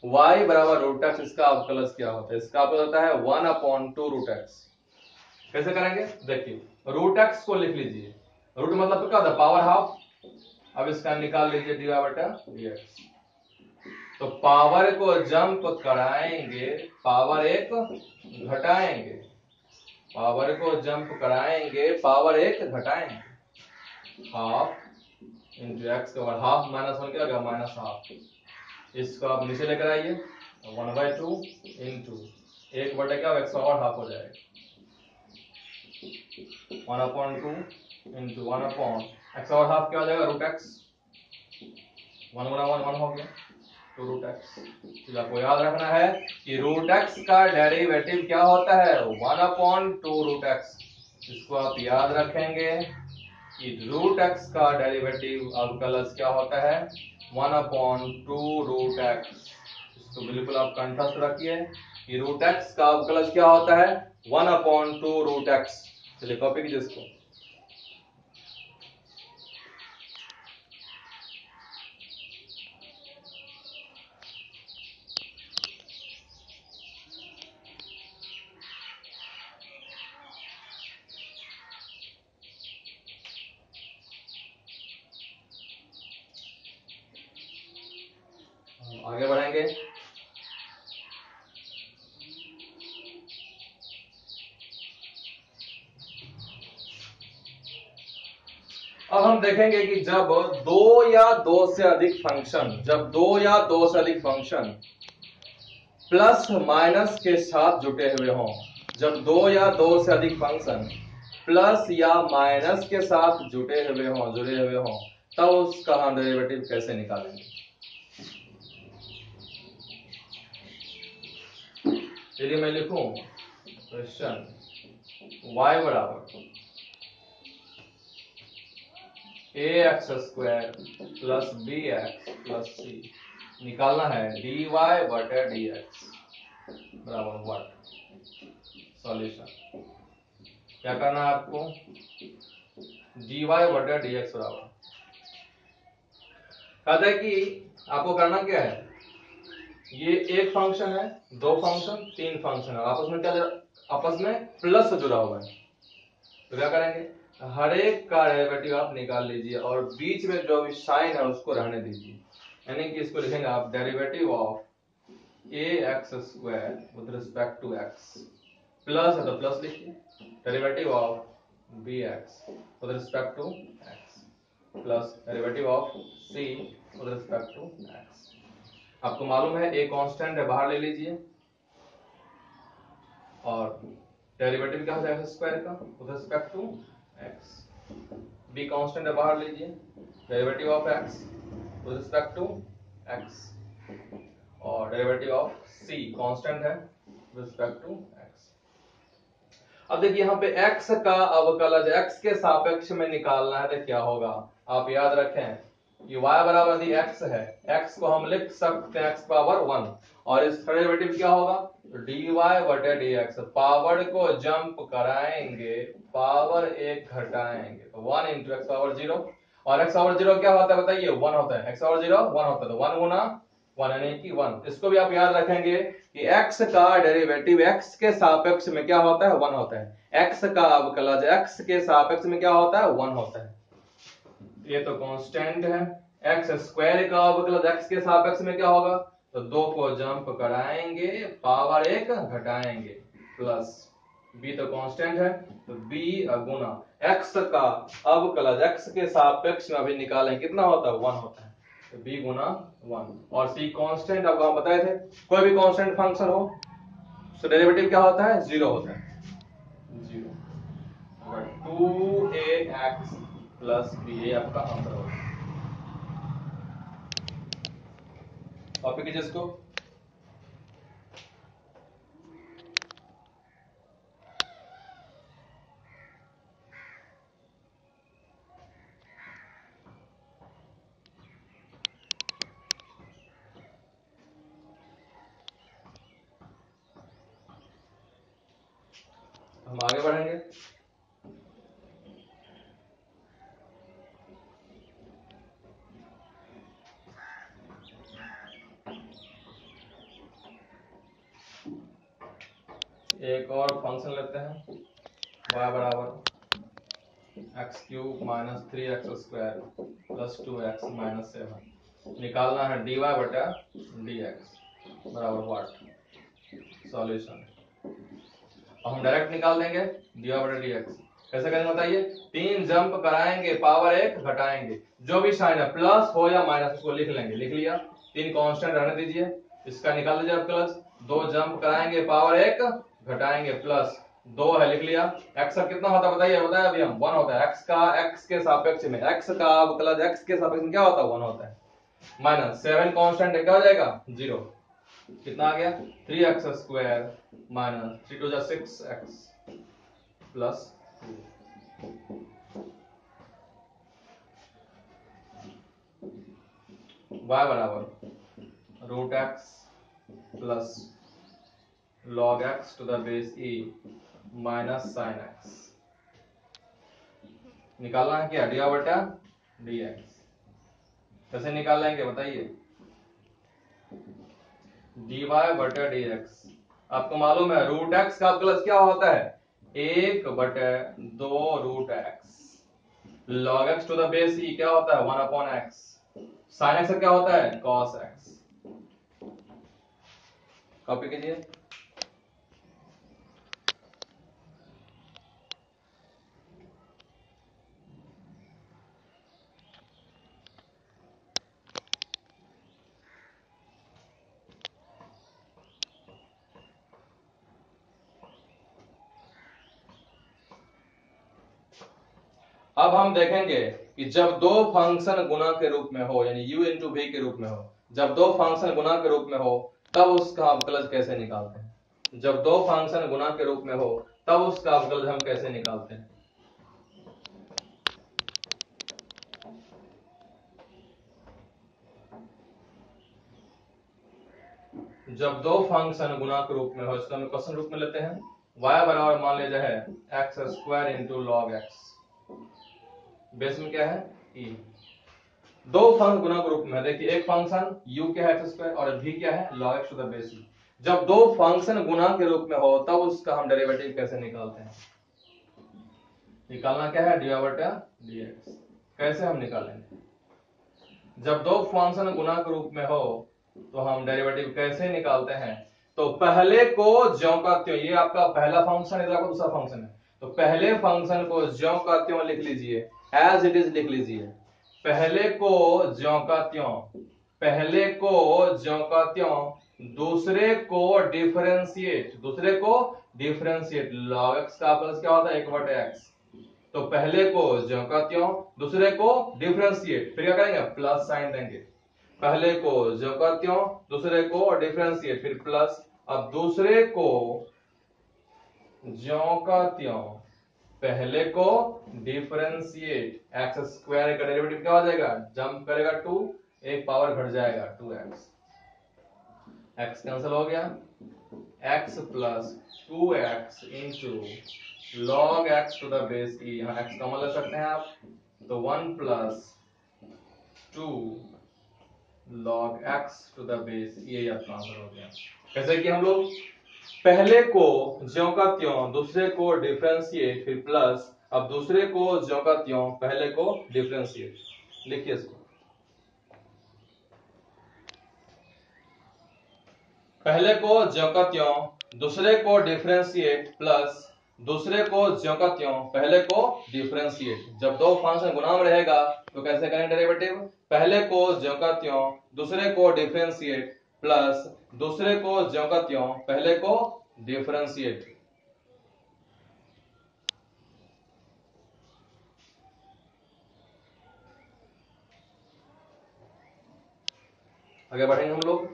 y बराबर रूट एक्स, इसका अवकलज क्या होता है? इसका अवकलज होता है 1/2 रूट एक्स। कैसे करेंगे? देखिए रूट एक्स को लिख लीजिए, रूट मतलब क्या होता है? Power half. अब इसका निकाल लीजिए dy बटा dx। तो पावर को जंप कराएंगे, पावर एक घटाएंगे, पावर को जंप कराएंगे, पावर एक घटाएंगे, हाफ इंटू एक्स का पावर हाफ माइनस वन क्या होगा? Minus half. इसको आप नीचे लेकर आइए, 1/2 इंटू एक बटे क्या एक्स पावर हाफ हो जाएगा, 1/2 इंटू 1 एक्स पावर हाफ क्या हो जाएगा? Root x. 1 गुना 1 1 हो गया, तो रूट एक्स। तो आपको याद रखना है कि रूट एक्स का डेरिवेटिव क्या होता है? 1/2 रूट एक्स। इसको आप याद रखेंगे कि रूट एक्स का डेरिवेटिव अवकलज क्या होता है? 1/2 रूट एक्स। इसको बिल्कुल आप कंठस्थ रखिए कि रूट एक्स का अवकलज क्या होता है? 1/2 रूट एक्स। चलिए कॉपी कीजिए इसको। आगे बढ़ेंगे। अब हम देखेंगे कि जब दो या दो से अधिक फंक्शन, जब दो या दो से अधिक फंक्शन प्लस माइनस के साथ जुटे हुए हों, जब दो या दो से अधिक फंक्शन प्लस या माइनस के साथ जुड़े हुए हों, तब उसका हम डेरिवेटिव कैसे निकालेंगे? चलिए मैं लिखूं क्वेश्चन y बराबर ax square plus bx plus c, निकालना है dy बटे dx बराबर व्हाट? सॉल्यूशन क्या करना है आपको? dy बटे dx बराबर, कहते हैं कि आपको करना क्या है? ये एक फंक्शन है, दो फंक्शन, तीन फंक्शन है, आपस में क्या, आपस में प्लस से जुड़ा हुआ है, तो क्या करेंगे? हर एक का डेरिवेटिव आप निकाल लीजिए और बीच में जो भी साइन है उसको रहने दीजिए, यानी कि इसको लिखेंगे आप derivative of a x square with respect to x, plus है तो प्लस लिखिए, derivative of b x with respect to x plus derivative of c with respect to x. आपको मालूम है ए कांस्टेंट है, बाहर ले लीजिए, और डेरिवेटिव क्या हो जाएगा स्क्वायर का with respect to x. B constant है, बाहर लीजिए, derivative of x with respect to x, और डेरिवेटिव ऑफ सी कांस्टेंट है विद रिस्पेक्ट टू एक्स। अब देखिए यहाँ पे x का अवकलज x के सापेक्ष में निकालना है तो क्या होगा? आप याद रखें कि y बराबर यदि x है, x को हम लिख सकते हैं x पावर 1, और इसका डेरिवेटिव क्या होगा? dy बटे dx। पावर को जंप कराएंगे, पावर एक घटाएंगे, तो 1 इंटू एक्स पावर 0, और x पावर 0 क्या होता है बताइए? 1 होता है। x पावर 0 1 होता है, तो 1 गुना 1 यानी कि 1। इसको भी आप याद रखेंगे कि x का डेरिवेटिव x के सापेक्ष में क्या होता है? 1 होता है। x का अवकलज x के सापेक्ष में क्या होता है? 1 होता है। ये तो कांस्टेंट है। एक्स स्क्वायर का अवकलज x के सापेक्ष में क्या होगा? तो 2 को जंप कराएंगे, पावर एक घटाएंगे, प्लस b तो कांस्टेंट है, तो b गुना x का अवकलज x के सापेक्ष में अभी निकालें, कितना होता है? 1 होता है, तो b गुना 1, और c कांस्टेंट आपको हम बताए थे, कोई भी कांस्टेंट फंक्शन हो तो डेरिवेटिव क्या होता है? 0 होता है, 0। 2ax प्लस b, ये आपका आंसर होगा। कॉपी कीजिए इसको। हम आगे बढ़ेंगे। एक और फंक्शन लेते हैं, y बराबर x cube minus 3x² plus 2x minus 7। निकालना है dy बटा dx बराबर व्हाट। सॉल्यूशन हम डायरेक्ट निकाल देंगे dy बटा dx। कैसे करेंगे बताइए? 3 जंप कराएंगे, पावर 1 घटाएंगे, जो भी साइन है प्लस हो या माइनस उसको लिख लेंगे। लिख लिया। 3 कांस्टेंट रहने दीजिए, इसका निकाल दीजिए आप प्लस। 2 जंप कराएंगे, पावर 1 घटाएंगे, प्लस 2 है, लिख लिया। x का कितना होता है बताइए? बताया अभी हम 1 होता है। x के सापेक्ष में x का अवकलज x के सापेक्ष में क्या होता है? 1 होता है। माइनस 7 कांस्टेंट क्या हो जाएगा? 0। कितना आ गया? 3x² minus 3 2 6x plus 2। y बराबर root x plus log x to the base e minus sine x। निकालना है क्या? dy बटा dx। कैसे निकालेंगे बताइए? dy बटा dx आपको मालूम है रूट x का प्लस क्या होता है? 1 बटे 2 root x। log x to the base e क्या होता है? 1 अपॉन x। साइन x का क्या होता है? cos x। कॉपी कीजिए। अब हम देखेंगे कि जब दो फंक्शन गुणा के रूप में हो, यानी u इंटू v के रूप में हो, जब दो फंक्शन गुणा के रूप में हो तब उसका अवकलज कैसे निकालते हैं। जब दो फंक्शन गुणा के रूप में हो तब उसका अवकलज हम कैसे निकालते हैं। जब दो फंक्शन गुणा के रूप में हो, इसको हम क्वेश्चन रूप में लेते हैं। y बराबर मान लीजिए है x² into log x, base में क्या है? e। दो फंक्शन गुणा के रूप में, देखिए एक फंक्शन u क्या है x² और v क्या है? log x to the base e। जब दो फंक्शन गुणा के रूप में हो तब उसका हम डेरिवेटिव कैसे निकालते हैं? निकालना क्या है? dy बटा dx। कैसे हम निकालेंगे? जब दो फंक्शन गुणा के रूप में हो तो हम डेरिवेटिव कैसे निकालते हैं? तो पहले को ज्यों का त्यों, ये आपका पहला फंक्शन है, आपका दूसरा फंक्शन है, तो पहले फंक्शन को ज्यों का त्यों लिख लीजिए, एज इट इज लिख लीजिए। पहले को ज्यों का त्यों, पहले को ज्यों का त्यों, दूसरे को डिफरेंशिएट, दूसरे को डिफरेंशिएट। log x का प्लस क्या होता है? 1 बटे x। तो पहले को ज्यों का त्यों, दूसरे को डिफरेंशिएट, फिर क्या करेंगे? प्लस साइन देंगे। पहले को ज्यों का त्यों, दूसरे को डिफरेंशिएट, फिर प्लस। अब दूसरे को ज्यों का त्यों, पहले को डिफरेंशिएट, x² का डेरिवेटिव क्या हो जाएगा? जंप करेगा 2, एक पावर घट जाएगा 2x, x कैंसिल हो गया। x plus 2x into log x to the base e, यहां x कॉमन ले सकते हैं आप, तो 1 plus 2 log x to the base, ये आपका आंसर हो गया। कैसे कि हम लोग पहले को ज्यों का त्यों, दूसरे को डिफरेंशिएट, फिर प्लस। अब दूसरे को ज्यों का त्यों, पहले को डिफरेंशिएट। लिखिए इसको। पहले को ज्यों का त्यों, दूसरे को डिफरेंशिएट, प्लस दूसरे को ज्यों का त्यों, पहले को डिफरेंशिएट। जब दो फंक्शन गुणा में रहेगा तो कैसे करेंगे डेरिवेटिव? पहले को ज्यों का त्यों, दूसरे को डिफरेंशिएट, प्लस दूसरे को ज्यों का त्यों, पहले को डिफरेंशिएट। आगे बढ़ेंगे हम लोग।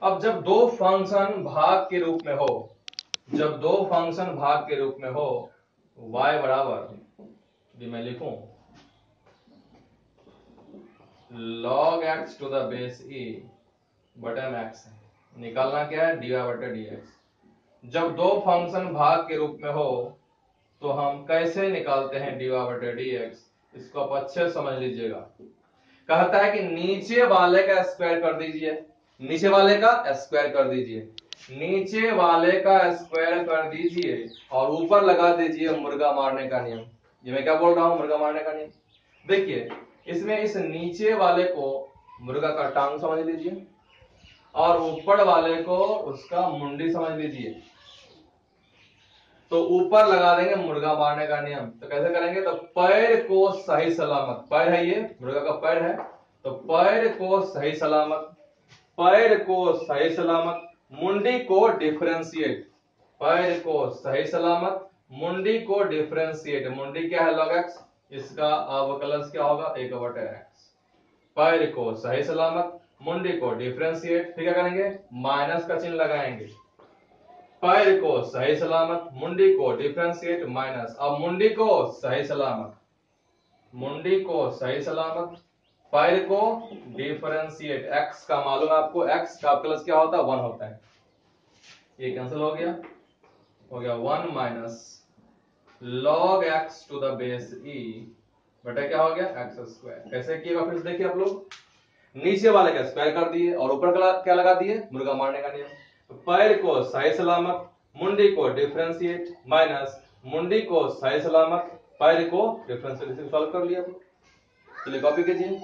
अब जब दो फंक्शन भाग के रूप में हो, जब दो फंक्शन भाग के रूप में हो, y बराबर, ये मैं लिखूं log x to the base e बटा x। निकालना क्या है? dy बटा dx। जब दो फंक्शन भाग के रूप में हो तो हम कैसे निकालते हैं dy/dx, इसको आप अच्छे से समझ लीजिएगा। कहता है कि नीचे वाले का स्क्वायर कर दीजिए, नीचे वाले का स्क्वायर कर दीजिए, नीचे वाले का स्क्वायर कर दीजिए और ऊपर लगा दीजिए मुर्गा मारने का नियम। ये मैं क्या बोल रहा हूं, मुर्गा मारने का नियम। देखिए इसमें इस नीचे वाले को मुर्गा का टांग समझ लीजिए और ऊपर वाले को उसका मुंडी समझ लीजिए। तो ऊपर लगा देंगे मुर्गा मारने का नियम। तो कैसे करेंगे, तो पैर को सही सलामत, पैर है ये मुर्गा का पैर है, तो पैर को सही सलामत, पैर को सही सलामत, मुंडी को डिफरेंशिएट, पैर को सही सलामत, मुंडी को डिफरेंशिएट। मुंडी क्या है, log x, इसका अवकलज क्या होगा, 1/x। पैर को सही सलामत, मुंडी को डिफरेंशिएट, फिर क्या करेंगे, माइनस का चिन्ह लगाएंगे। पैर को सही सलामत, मुंडी को डिफरेंशिएट, माइनस। अब मुंडी को सही सलामत, मुंडी को सही सलामत, पैर को डिफरेंशिएट। x का मालूम है आपको, x का प्लस क्या होता है, 1 होता है। ये कैंसिल हो गया 1 minus log x to the base e बटा क्या हो गया, x स्क्वायर। कैसे किएगा फिर से देखिए आप लोग, नीचे वाले का स्क्वायर कर दिए और ऊपर क्या लगा दिए, मुर्गा मारने का नियम। तो पैर को सही सलामत, मुंडी को डिफरेंशिएट, माइनस मुंडी को सही सलामत, पैर को डिफरेंशिएट। सॉल्व कर लिया। चलिए कॉपी कीजिए।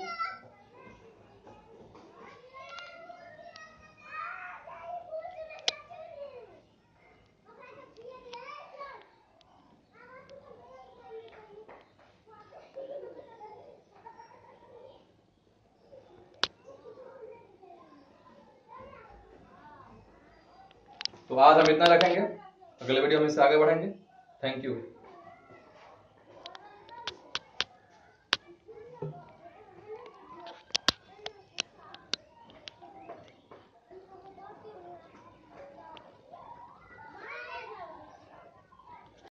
तो आज हम इतना रखेंगे, अगले वीडियो में इससे आगे बढ़ेंगे। Thank you.